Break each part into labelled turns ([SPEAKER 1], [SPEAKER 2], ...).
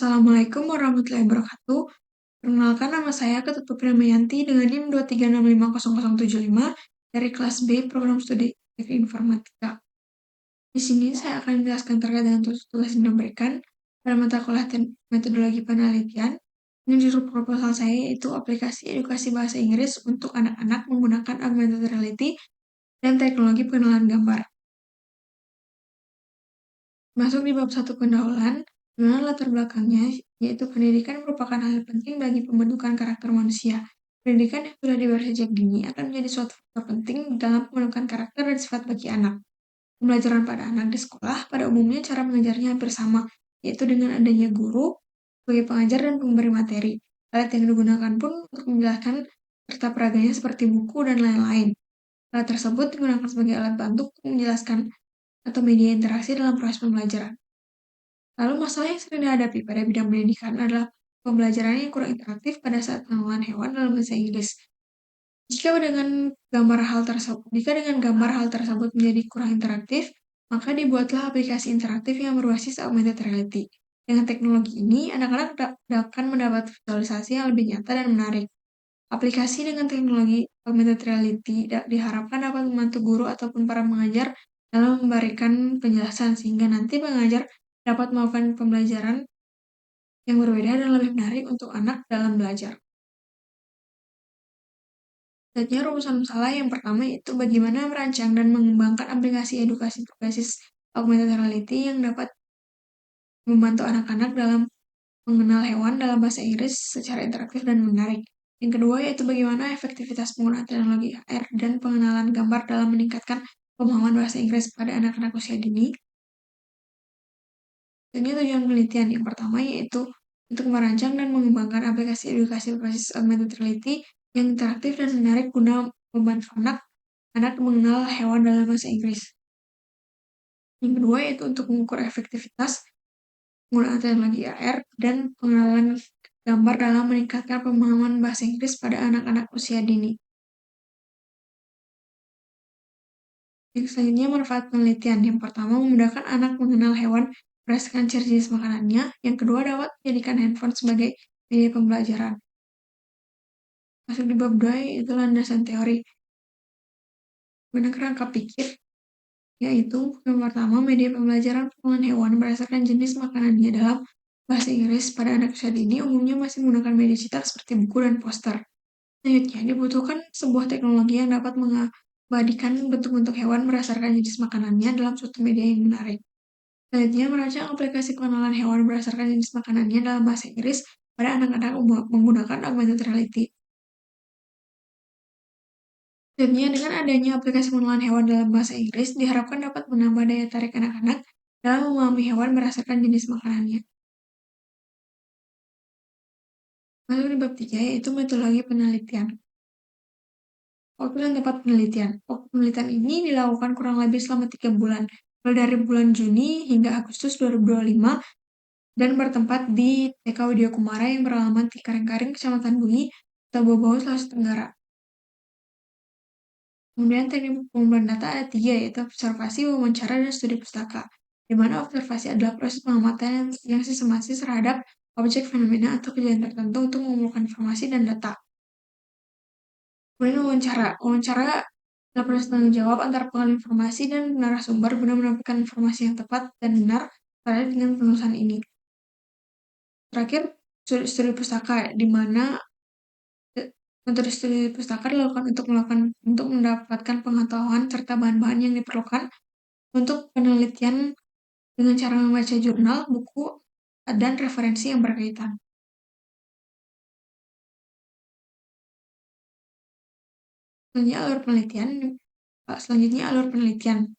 [SPEAKER 1] Assalamualaikum warahmatullahi wabarakatuh. Perkenalkan nama saya Ketut Primayanti dengan NIM 236500075 dari kelas B Program Studi Teknik Informatika. Di sini saya akan menjelaskan terkait dengan tugas yang diberikan pada mata kuliah metodologi penelitian. Ini judul proposal saya yaitu aplikasi edukasi bahasa Inggris untuk anak-anak menggunakan augmented reality dan teknologi pengenalan gambar. Masuk di bab 1 pendahuluan, dengan latar belakangnya, yaitu pendidikan merupakan hal penting bagi pembentukan karakter manusia. Pendidikan yang sudah diberi sejak dini akan menjadi suatu faktor penting dalam pembentukan karakter dan sifat bagi anak. Pembelajaran pada anak di sekolah pada umumnya cara mengajarnya hampir sama, yaitu dengan adanya guru sebagai pengajar dan pemberi materi. Alat yang digunakan pun untuk menjelaskan serta peraganya seperti buku dan lain-lain. Alat tersebut digunakan sebagai alat bantu untuk menjelaskan atau media interaksi dalam proses pembelajaran. Lalu masalah yang sering dihadapi pada bidang pendidikan adalah pembelajaran yang kurang interaktif pada saat pengenalan hewan dalam bahasa Inggris. Jika dengan gambar hal tersebut menjadi kurang interaktif, maka dibuatlah aplikasi interaktif yang berbasis augmented reality. Dengan teknologi ini, anak-anak akan mendapat visualisasi yang lebih nyata dan menarik. Aplikasi dengan teknologi augmented reality diharapkan dapat membantu guru ataupun para pengajar dalam memberikan penjelasan sehingga nanti pengajar dapat melakukan pembelajaran yang berbeda dan lebih menarik untuk anak dalam belajar. Selanjutnya rumusan masalah yang pertama yaitu bagaimana merancang dan mengembangkan aplikasi edukasi berbasis augmented reality yang dapat membantu anak-anak dalam mengenal hewan dalam bahasa Inggris secara interaktif dan menarik. Yang kedua yaitu bagaimana efektivitas penggunaan teknologi AR dan pengenalan gambar dalam meningkatkan pemahaman bahasa Inggris pada anak-anak usia dini. Ini tujuan penelitian yang pertama yaitu untuk merancang dan mengembangkan aplikasi edukasi berbasis augmented reality yang interaktif dan menarik guna membantu anak mengenal hewan dalam bahasa Inggris. Yang kedua yaitu untuk mengukur efektivitas penggunaan teknologi AR dan pengenalan gambar dalam meningkatkan pemahaman bahasa Inggris pada anak-anak usia dini. Yang selanjutnya manfaat penelitian. Yang pertama memudahkan anak mengenal hewan berdasarkan ciri jenis makanannya. Yang kedua dapat menjadikan handphone sebagai media pembelajaran. Masuk di bab 2 yaitu landasan teori. Benang kerangka pikir yaitu yang pertama media pembelajaran pengenalan hewan berdasarkan jenis makanannya dalam bahasa Inggris pada anak usia dini umumnya masih menggunakan media cetak seperti buku dan poster. Selanjutnya, dibutuhkan sebuah teknologi yang dapat mengabadikan bentuk-bentuk hewan berdasarkan jenis makanannya dalam suatu media yang menarik. Selanjutnya, merancang aplikasi pengenalan hewan berdasarkan jenis makanannya dalam bahasa Inggris pada anak-anak menggunakan augmented reality. Selanjutnya, dengan adanya aplikasi pengenalan hewan dalam bahasa Inggris, diharapkan dapat menambah daya tarik anak-anak dalam memahami hewan berdasarkan jenis makanannya. Masuk di bab 3, yaitu metodologi penelitian. Waktu dan tempat penelitian. Waktu penelitian ini dilakukan kurang lebih selama 3 bulan, mulai dari bulan Juni hingga Agustus 2025, dan bertempat di TK Widya Kumara yang beralamat di Karing-Karing, Kecamatan Bungi, Tabobau, Sulawesi Tenggara. Kemudian teknik pengumpulan data ada 3, yaitu observasi, wawancara, dan studi pustaka. Di mana observasi adalah proses pengamatan yang sistematis terhadap objek, fenomena, atau kejadian tertentu untuk mengumpulkan informasi dan data. Kemudian wawancara. Wawancara adalah proses tanggung jawab antara pengalih informasi dan narasumber guna mendapatkan informasi yang tepat dan benar terkait dengan penulisan ini. Terakhir, studi pustaka, di mana metode studi pustaka dilakukan untuk mendapatkan pengetahuan serta bahan-bahan yang diperlukan untuk penelitian dengan cara membaca jurnal, buku, dan referensi yang berkaitan. Selanjutnya alur penelitian.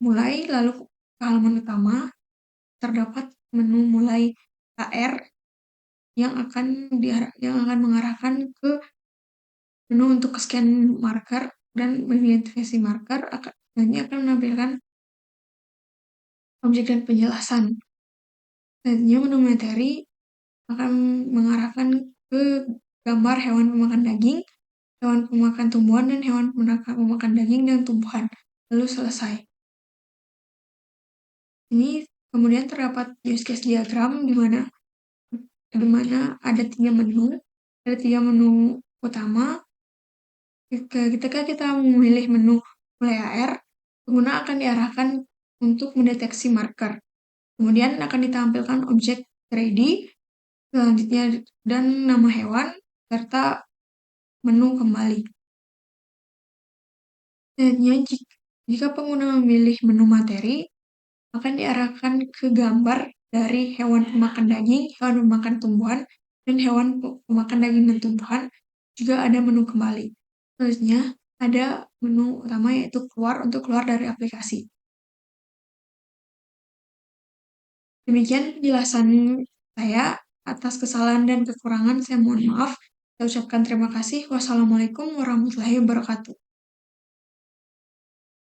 [SPEAKER 1] Mulai lalu ke halaman utama terdapat menu mulai AR yang akan mengarahkan ke menu untuk scan marker dan mengidentifikasi marker. Selanjutnya akan menampilkan objek dan penjelasan. Selanjutnya menu materi akan mengarahkan ke gambar hewan pemakan daging, hewan pemakan tumbuhan, dan hewan pemakan daging dan tumbuhan. Lalu selesai. Ini kemudian terdapat use case diagram di mana di mana ada tiga menu utama. Ketika kita memilih menu mulai AR, pengguna akan diarahkan untuk mendeteksi marker. Kemudian akan ditampilkan objek 3D, selanjutnya dan nama hewan, serta menu kembali. Selanjutnya, jika pengguna memilih menu materi, akan diarahkan ke gambar dari hewan pemakan daging, hewan pemakan tumbuhan, dan hewan pemakan daging dan tumbuhan. Juga ada menu kembali. Selanjutnya, ada menu utama yaitu keluar dari aplikasi. Demikian penjelasan saya. Atas kesalahan dan kekurangan saya mohon maaf. Saya ucapkan terima kasih. Wassalamualaikum warahmatullahi wabarakatuh.